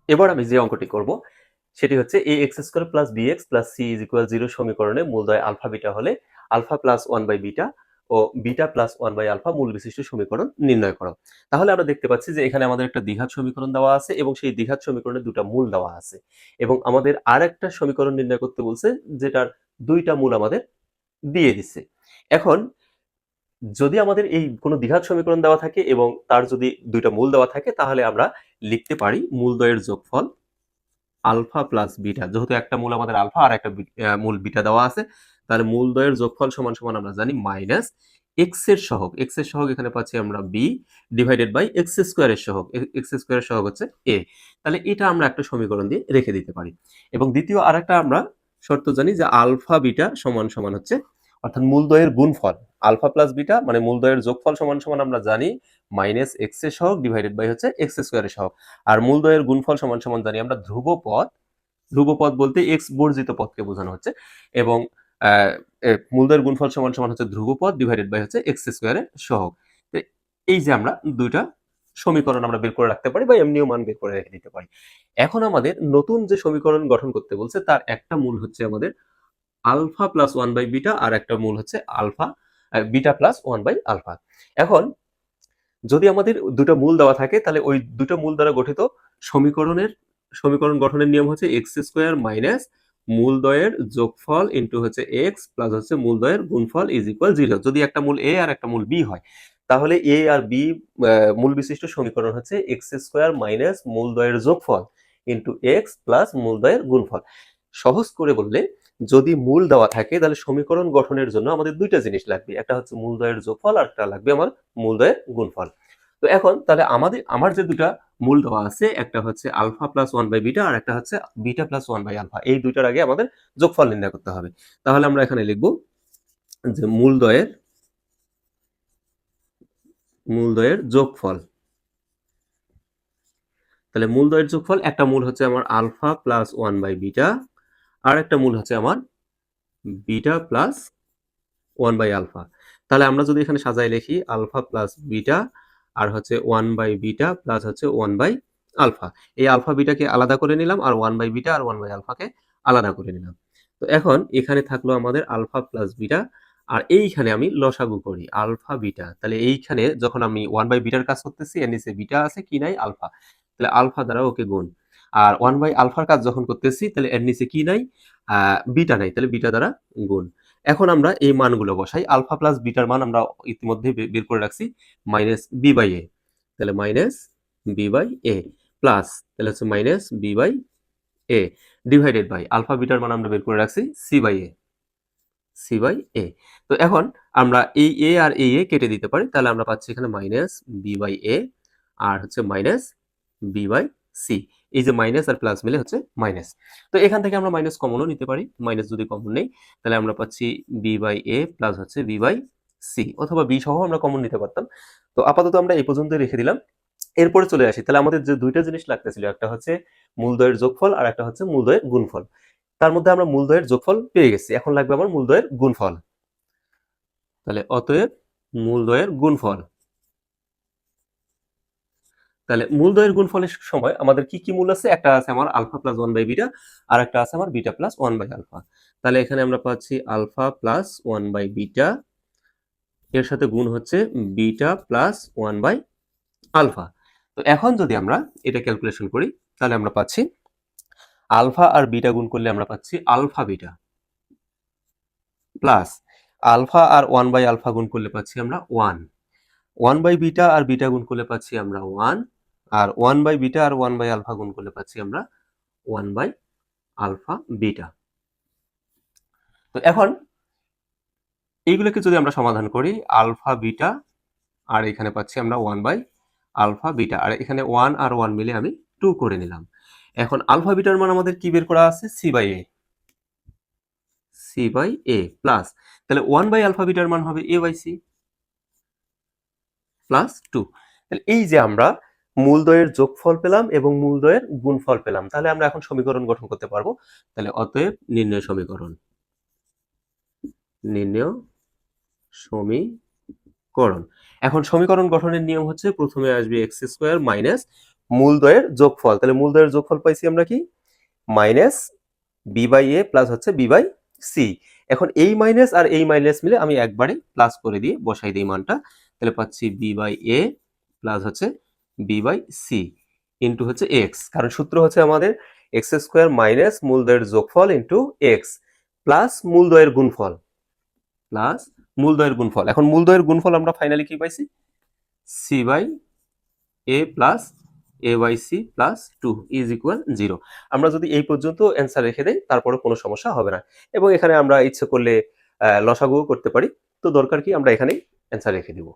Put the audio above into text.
এবার আমি যে অঙ্কটি করব সেটি হচ্ছে A X square plus B X plus C is equal zero সমীকরণে মূলদ্বয় আলফা বিটা হলে alpha plus one by beta ও beta plus one by alpha মূল বিশিষ্ট সমীকরণ নির্ণয় করো। তাহলে আমরা দেখতে পাচ্ছি যে এখানে আমাদের একটা দ্বিঘাত সমীকরণ দেওয়া আছে এবং সেই দ্বিঘাত সমীকরণে দুটা মূল দেওয়া আছে এবং আমাদের আর একটা সমীকরণ নির্ণয় করতে বলছে যেটার দুইটা মূল আমাদের দিয়ে দিচ্ছে। এখন যদি আমাদের এই কোনো দ্বিঘাত সমীকরণ দেওয়া থাকে এবং তার যদি দুইটা মূল দেওয়া থাকে তাহলে আমরা লিখতে পারি মূলদ্বয়ের যোগফল আলফা প্লাস বিটা। যেহেতু একটা মূল আমাদের আলফা আর একটা মূল বিটা দেওয়া আছে, তাহলে মূলদ্বয়ের যোগফল সমান সমান আমরা জানি মাইনাস এক্স এর সহগ এখানে পাচ্ছি আমরা বি ডিভাইডেড বাই এক্স স্কোয়ারের সহগ, এক্স স্কোয়ারের সহগ হচ্ছে এ। তাহলে এটা আমরা একটা সমীকরণ দিয়ে রেখে দিতে পারি এবং দ্বিতীয় আরেকটা আমরা শর্ত জানি যে আলফা বিটা সমান সমান হচ্ছে অর্থাৎ মূলদ্বয়ের গুণফল আলফা প্লাস বিটা মানে মূলদ্বয়ের যোগফল সমান সমান আমরা জানি মাইনাস এক্স এর সহগ ডিভাইডেড বাই হচ্ছে এক্স স্কোয়ারের সহগ। আর মূলদ্বয়ের গুণফল সমান সমান জানি আমরা ধ্রুবপদ বলতে এক্স বর্জিত পদকে বোঝানো হচ্ছে এবং মূলদ্বয়ের গুণফল সমান সমান হচ্ছে ধ্রুবপদ ডিভাইডেড বাই হচ্ছে এক্স স্কোয়ারের সহগ। তো এই যে আমরা দুইটা সমীকরণ আমরা বের করে রাখতে পারি বা এমনিও মান বের করে রেখে দিতে পারি। এখন আমাদের নতুন যে সমীকরণ গঠন করতে বলছে তার একটা মূল হচ্ছে আমাদের alpha plus one by beta আর একটা মূল হচ্ছে alpha beta plus one by alpha. এখন যদি আমাদের দুটো মূল দেওয়া থাকে তাহলে ওই দুটো মূল দ্বারা গঠিত সমীকরণ গঠনের নিয়ম হচ্ছে এক্স স্কোয়ার মাইনাস মূলদ্বয়ের যোগফল ইন্টু হচ্ছে এক্স প্লাস হচ্ছে মূলদ্বয়ের গুণফল ইজ ইকুয়াল জিরো। যদি একটা মূল এ আর একটা মূল বি হয় তাহলে এ আর বি মূল বিশিষ্ট সমীকরণ হচ্ছে এক্স স্কোয়ার মাইনাস মূলদ্বয়ের যোগফল ইন্টু এক্স প্লাস মূলদ্বয়ের গুণফল। সহজ করে বললে যদি মূল দেওয়া থাকে তাহলে সমীকরণ গঠনের জন্য আমাদের দুইটা জিনিস লাগবে, একটা হচ্ছে মূলদ্বয়ের যোগফল আর একটা লাগবে আমার মূলদ্বয়ের গুণফল। তো এখন তাহলে আমার যে দুটা মূল দেওয়া আছে একটা হচ্ছে alpha plus one by beta আর একটা হচ্ছে beta plus one by alpha, এই দুইটার আগে আমাদের যোগফল নির্ণয় করতে হবে। তাহলে আমরা এখানে লিখব যে মূলদ্বয়ের যোগফল। তাহলে মূলদ্বয়ের যোগফল একটা মূল হচ্ছে আমার alpha plus one by beta আর একটা মূল হচ্ছে আমার beta plus one by alpha. তাহলে আমরা যদি এখানে সাজায় লিখি আলফা প্লাস বিটা আর হচ্ছে ওয়ান বাই বিটা প্লাস হচ্ছে ওয়ান বাই আলফা, এই আলফা বিটাকে আলাদা করে নিলাম আর ওয়ান বাই বিটা আর ওয়ান বাই আলফাকে আলাদা করে নিলাম। তো এখন এখানে থাকলো আমাদের আলফা প্লাস বিটা আর এইখানে আমি লসাগু করি আলফা বিটা। তাহলে এইখানে যখন আমি ওয়ান বাই বিটার কাজ করতেছি এর নিচে বিটা আছে কি নাই আলফা, তাহলে আলফা দ্বারা ওকে গুণ। আর ওয়ান বাই আলফার কাজ যখন করতেছি তাহলে এর নিচে কি নাই বিটা নাই, তাহলে বিটা দ্বারা গুণ। এখন আমরা এই মানগুলো বসাই, আলফা প্লাস বিটার মান আমরা ইতিমধ্যে বের করে রাখছি মাইনাস বি বাই এ, তাহলে minus B by A plus তাহলে হচ্ছে minus B by A divided by alpha বিটার মান আমরা বের করে রাখছি সি বাই এ। তো এখন আমরা এই এ আর এই এ কেটে দিতে পারি, তাহলে আমরা পাচ্ছি এখানে মাইনাস বি বাই এ আর হচ্ছে মাইনাস বি বাই সি। এই যে মাইনাস আর প্লাস মিলে হচ্ছে মাইনাস। তো এখান থেকে আমরা মাইনাস কমনও নিতে পারি, মাইনাস যদি কমন নেই তাহলে আমরা পাচ্ছি বি বাই এ প্লাস হচ্ছে বি বাই সি, অথবা বি সহ আমরা কমন নিতে পারতাম। তো আপাতত আমরা এই পর্যন্ত রেখে দিলাম। এরপরে চলে আসি, তাহলে আমাদের যে দুইটা জিনিস লাগতেছিল একটা হচ্ছে মূলদ্বয়ের যোগফল আর একটা হচ্ছে মূলদ্বয়ের গুণফল। তার মধ্যে আমরা মূলদ্বয়ের যোগফল পেয়ে গেছি, এখন লাগবে আমার মূলদ্বয়ের গুণফল। তাহলে অতএব মূলদ্বয়ের গুণফল। তাহলে মূলদ্বয়ের গুণফলের সময় আমাদের কি কি মূল আছে, একটা আছে আমার alpha plus one by beta আর একটা আছে আমার beta plus one by alpha. তাহলে এখানে আমরা পাচ্ছি alpha plus one by beta এর সাথে গুণ হচ্ছে beta plus one by alpha. তো এখন যদি আমরা এটা ক্যালকুলেশন করি তাহলে আমরা পাচ্ছি আলফা আর বিটা গুণ করলে আমরা পাচ্ছি আলফা বিটা প্লাস আলফা আর ওয়ান বাই আলফা গুণ করলে পাচ্ছি আমরা ওয়ান বাই বিটা আর বিটা গুণ করলে পাচ্ছি আমরা ওয়ান, আর ওয়ান বাই বিটা আর ওয়ান বাই আলফা গুণ করলে পাচ্ছি আমরা ওয়ান বাই আলফা বিটা। তো এখন এইগুলোকে যদি আমরা সমাধান করি আলফা বিটা আর এখানে পাচ্ছি আমরা ওয়ান বাই আলফা বিটা আর এখানে ওয়ান আর ওয়ান মিলে আমি টু করে নিলাম। এখন আলফা বিটার মান আমাদের কি বের করা আছে সি বাই এ প্লাস তাহলে ওয়ান বাই আলফা বিটার মান হবে এ বাই সি প্লাস টু। তাহলে এই যে আমরা মূলদ্বয়ের যোগফল পেলাম এবং মূলদ্বয়ের গুণফল পেলাম, তাহলে আমরা এখন সমীকরণ গঠন করতে পারবো। তাহলে অতএব নির্ণয় সমীকরণ। এখন সমীকরণ গঠনের নিয়ম হচ্ছে প্রথমে আসবে এক্স স্কোয়ার মাইনাস মূলদ্বয়ের যোগফল। তাহলে মূলদ্বয়ের যোগফল পাইছি আমরা কি minus B by A plus হচ্ছে বি বাই সি। এখন এই মাইনাস আর এই মাইনাস মিলে আমি একবারে প্লাস করে দিয়ে বসাই দিই মানটা। তাহলে পাচ্ছি বি বাই এ প্লাস হচ্ছে বি বাই সি ইন্টু হচ্ছে এক্স, কারণ সূত্র হচ্ছে আমাদের এক্স স্কোয়ার মাইনাস মূলদ্বয়ের যোগফল ইন্টু এক্স প্লাস মূলদ্বয়ের গুণফল প্লাস মূলদ্বয়ের গুণফল। এখন মূলদ্বয়ের গুণফল আমরা ফাইনালি কি পাইছি C by A plus A by C plus 2 is equal 0। আমরা যদি এই পর্যন্ত অ্যান্সার রেখে দেই তারপরে কোনো সমস্যা হবে না, এবং এখানে আমরা ইচ্ছে করলে লসাগুও করতে পারি। তো দরকার কি আমরা এখানেই অ্যান্সার রেখে দিব।